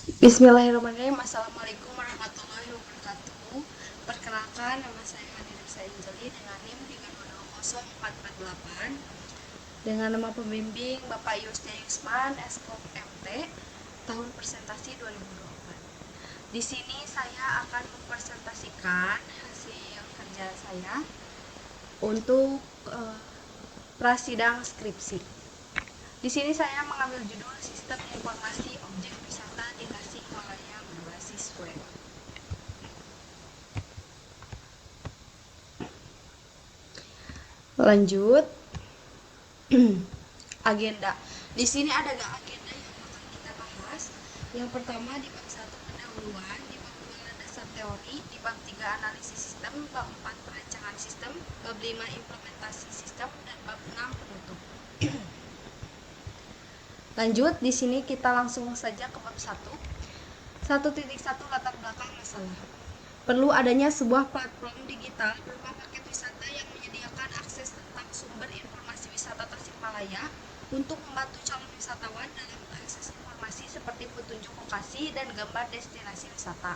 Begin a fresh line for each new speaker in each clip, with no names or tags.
Bismillahirrahmanirrahim. Assalamualaikum warahmatullahi wabarakatuh. Perkenalkan, nama saya Hanifah Anjali dengan NIM 320448 dengan nama pembimbing Bapak Yustia Yusman, Eskom MT, tahun presentasi 2024. Di sini saya akan mempresentasikan hasil kerja saya untuk prasidang skripsi. Di sini saya mengambil judul Sistem Informasi Objek Wisata di Tasikmalaya berbasis web. Lanjut, agenda. Di sini ada agenda yang akan kita bahas. Yang pertama di bab 1 pendahuluan, di bab 2 landasan teori, di bab 3 analisis sistem, bab 4 perancangan sistem, bab 5 implementasi sistem, dan bab 6 penutup. Lanjut, di sini kita langsung saja ke bab 1. 1.1 latar belakang masalah. Perlu adanya sebuah platform digital berupa paket wisata yang menyediakan akses tentang sumber informasi wisata Tasikmalaya untuk membantu calon wisatawan dalam mengakses informasi seperti petunjuk lokasi dan gambar destinasi wisata,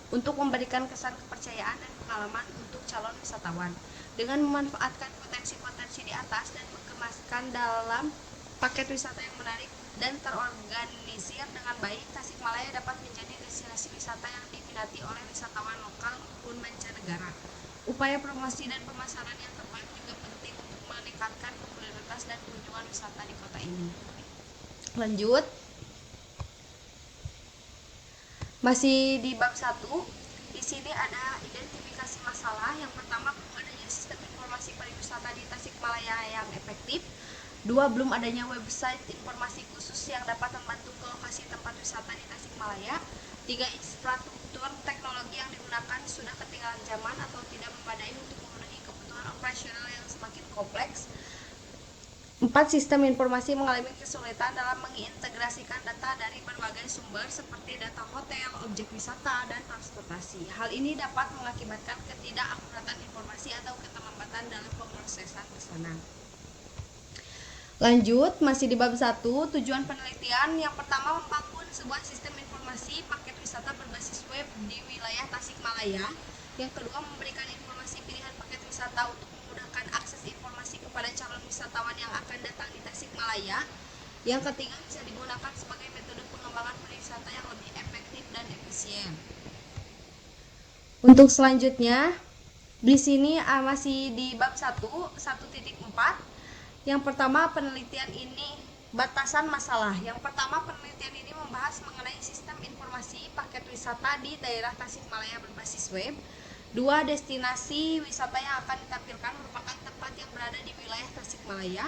untuk memberikan kesan kepercayaan dan pengalaman untuk calon wisatawan. Dengan memanfaatkan potensi-potensi di atas dan mengemaskan dalam paket wisata yang menarik dan terorganisir dengan baik, Tasikmalaya dapat menjadi destinasi wisata yang diminati oleh wisatawan lokal maupun mancanegara. Upaya promosi dan pemasaran yang tepat juga penting untuk meningkatkan popularitas dan kunjungan wisata di kota ini. Lanjut, masih di bab 1. Di sini ada identifikasi masalah. Yang pertama, belum adanya sistem informasi pariwisata di Tasikmalaya yang efektif. 2. Belum adanya website informasi khusus yang dapat membantu ke lokasi tempat wisata di Tasikmalaya. 3. Infrastruktur teknologi yang digunakan sudah ketinggalan zaman atau tidak memadai untuk memenuhi kebutuhan operasional yang semakin kompleks. 4. Sistem informasi mengalami kesulitan dalam mengintegrasikan data dari berbagai sumber seperti data hotel, objek wisata, dan transportasi. Hal ini dapat mengakibatkan ketidakakuratan informasi atau keterlambatan dalam pemrosesan pesanan. Lanjut, masih di bab 1, tujuan penelitian. Yang pertama, membangun sebuah sistem informasi paket wisata berbasis web di wilayah Tasikmalaya. Yang kedua, memberikan informasi pilihan paket wisata untuk memudahkan akses informasi kepada calon wisatawan yang akan datang di Tasikmalaya. Yang ketiga, bisa digunakan sebagai metode pengembangan pariwisata yang lebih efektif dan efisien. Untuk selanjutnya, di sini masih di bab 1, 1.4. Yang pertama, penelitian ini batasan masalah. Yang pertama, penelitian ini membahas mengenai sistem informasi paket wisata di daerah Tasikmalaya berbasis web. 2. Destinasi wisata yang akan ditampilkan merupakan tempat yang berada di wilayah Tasikmalaya.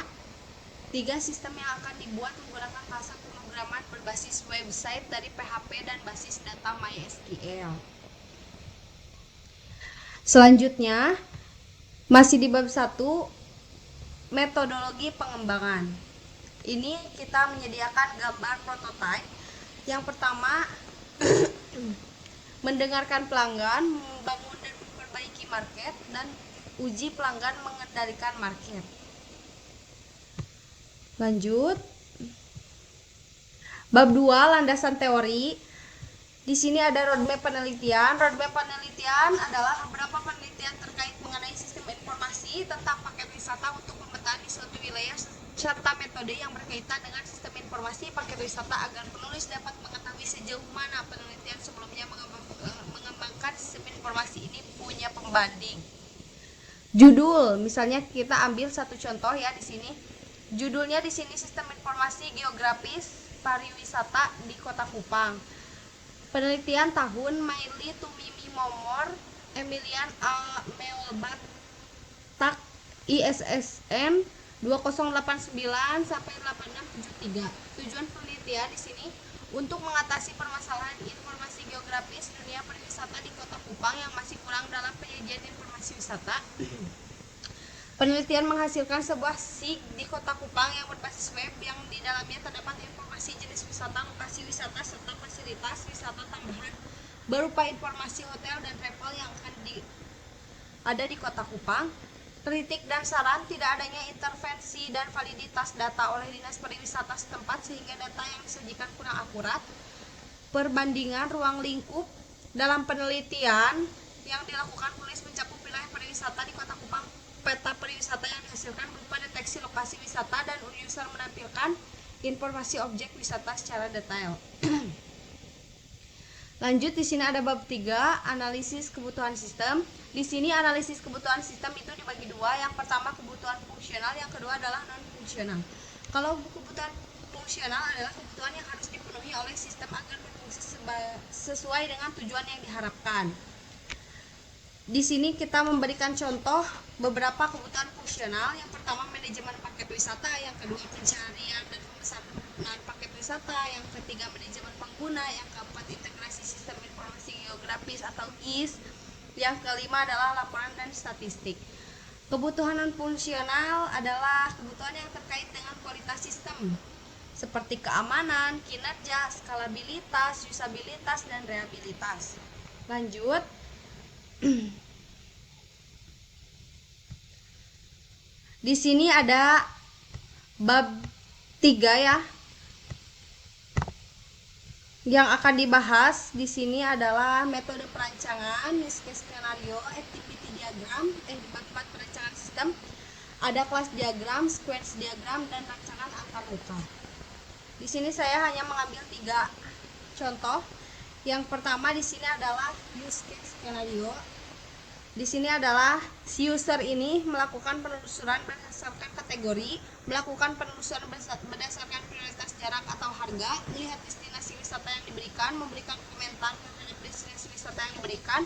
3. Sistem yang akan dibuat menggunakan bahasa pemrograman berbasis website dari PHP dan basis data MySQL. Selanjutnya, masih di bab 1, metodologi pengembangan. Ini kita menyediakan gambar prototipe. Yang pertama, mendengarkan pelanggan, membangun dan memperbaiki market, dan uji pelanggan mengendalikan market. Lanjut, bab 2, landasan teori. Di sini ada roadmap penelitian. Roadmap penelitian adalah beberapa penelitian terkait mengenai sistem informasi tentang paket wisata untuk pemetaan di suatu wilayah serta metode yang berkaitan dengan sistem informasi paket wisata agar penulis dapat mengetahui sejauh mana penelitian sebelumnya mengembangkan sistem informasi ini punya pembanding. Judul, misalnya kita ambil satu contoh ya di sini. Judulnya di sini sistem informasi geografis pariwisata di Kota Kupang. Penelitian tahun Maili Tumimi Momor Emilian Meolbat Tak ISSN 2089 sampai 8673. Tujuan penelitian di sini untuk mengatasi permasalahan informasi geografis dunia pariwisata di Kota Kupang yang masih kurang dalam penyajian informasi wisata. Penelitian menghasilkan sebuah SIG di Kota Kupang yang berbasis web yang di dalamnya terdapat informasi jenis wisata, lokasi wisata, serta fasilitas wisata tambahan berupa informasi hotel dan travel yang akan ada di Kota Kupang. Kritik dan saran, tidak adanya intervensi dan validitas data oleh Dinas Pariwisata setempat sehingga data yang disajikan kurang akurat. perbandingan ruang lingkup dalam penelitian yang dilakukan penulis mencakup wilayah pariwisata di Kota Kupang. Peta pariwisata yang dihasilkan berupa deteksi lokasi wisata dan user menampilkan informasi objek wisata secara detail. Lanjut, di sini ada bab 3, analisis kebutuhan sistem. Di sini analisis kebutuhan sistem itu dibagi dua. Yang pertama kebutuhan fungsional, yang kedua adalah non fungsional. Kalau kebutuhan fungsional adalah kebutuhan yang harus dipenuhi oleh sistem agar berfungsi sesuai dengan tujuan yang diharapkan. Di sini kita memberikan contoh beberapa kebutuhan fungsional. Yang pertama manajemen paket wisata, yang kedua pencarian dan pemesanan paket wisata, yang ketiga manajemen pengguna, yang keempat integrasi sistem informasi geografis atau GIS, yang kelima adalah laporan dan statistik. Kebutuhan non fungsional adalah kebutuhan yang terkait dengan kualitas sistem seperti keamanan, kinerja, skalabilitas, usabilitas, dan reliabilitas. Lanjut. Di sini ada bab 3 ya. Yang akan dibahas di sini adalah metode perancangan, use case scenario, activity diagram, dibagi perancangan sistem. Ada kelas diagram, sequence diagram, dan rancangan antarmuka. Di sini saya hanya mengambil 3 contoh. Yang pertama di sini adalah use case scenario. Di sini adalah si user ini melakukan penelusuran berdasarkan kategori, melakukan penelusuran berdasarkan prioritas jarak atau harga, melihat destinasi wisata yang diberikan, memberikan komentar terhadap destinasi wisata yang diberikan,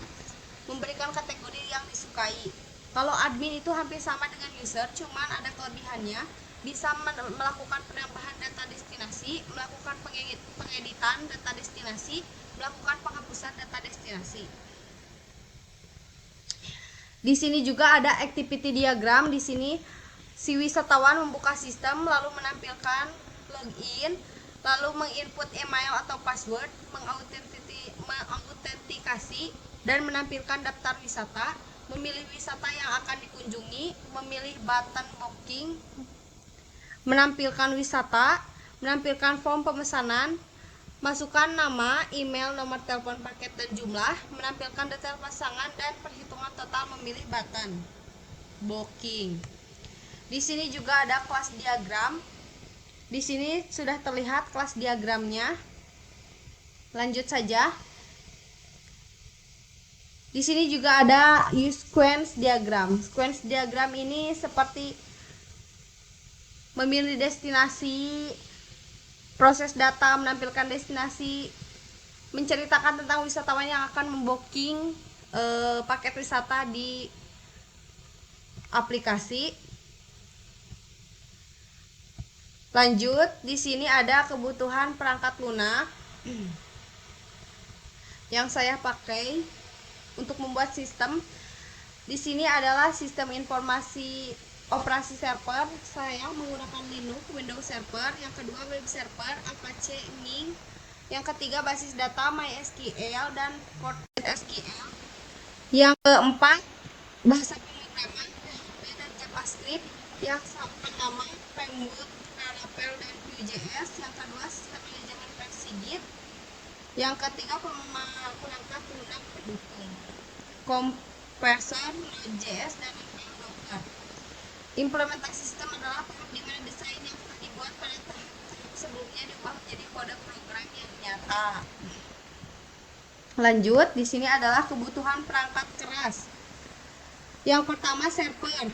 memberikan kategori yang disukai. Kalau admin itu hampir sama dengan user, cuman ada kelebihannya, bisa melakukan penambahan data destinasi, melakukan pengeditan data destinasi, melakukan penghapusan data destinasi. Di sini juga ada activity diagram. Di sini si wisatawan membuka sistem, lalu menampilkan login, lalu menginput email atau password, mengautentikasi, dan menampilkan daftar wisata, memilih wisata yang akan dikunjungi, memilih button booking, menampilkan wisata, menampilkan form pemesanan, masukkan nama, email, nomor telepon paket, dan jumlah, menampilkan detail pasangan, dan perhitungan total memilih button booking. Di sini juga ada kelas diagram. Di sini sudah terlihat kelas diagramnya. Lanjut saja. Di sini juga ada sequence diagram. Sequence diagram ini seperti memilih destinasi, proses data, menampilkan destinasi, menceritakan tentang wisatawan yang akan membooking paket wisata di aplikasi. Lanjut, di sini ada kebutuhan perangkat lunak yang saya pakai untuk membuat sistem. Di sini adalah sistem informasi operasi server. Saya menggunakan Linux, Windows Server. Yang kedua web server, Apache Ning. Yang ketiga basis data MySQL dan PostgreSQL. Yang keempat bahasa pemrograman PHP dan JavaScript. Yang pertama framework Laravel dan Vue.js. Yang kedua sistem manajemen versi Git. Yang ketiga perangkat lunak pendukung, kompresor Node.js dan Docker. Implementasi sistem adalah tahap di mana desain yang telah dibuat pada tahap sebelumnya diubah menjadi kode program yang nyata. Lanjut, di sini adalah kebutuhan perangkat keras. Yang pertama server,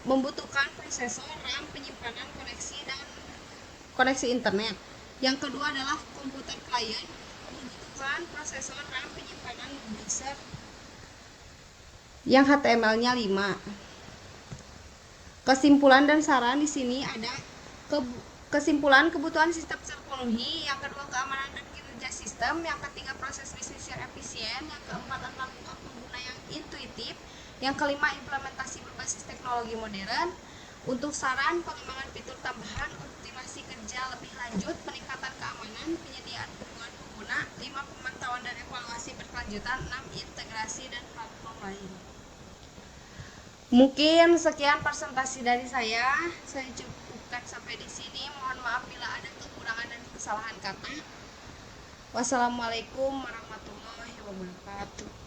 membutuhkan prosesor, RAM, penyimpanan, koneksi, dan koneksi internet. Yang kedua adalah komputer klien, membutuhkan prosesor, RAM, penyimpanan, browser yang HTML-nya 5. Kesimpulan dan saran di sini ada kesimpulan kebutuhan sistem terpenuhi, yang kedua keamanan dan kinerja sistem, yang ketiga proses bisnis yang efisien, yang keempat antarmuka pengguna yang intuitif, yang kelima implementasi berbasis teknologi modern. Untuk saran pengembangan fitur tambahan, optimasi kerja lebih lanjut, peningkatan keamanan, penyediaan dukungan pengguna, 5 pemantauan dan evaluasi berkelanjutan, 6 integrasi dan platform lain. Mungkin sekian presentasi dari saya cukupkan sampai di sini. Mohon maaf bila ada kekurangan dan kesalahan kata. Wassalamualaikum warahmatullahi wabarakatuh.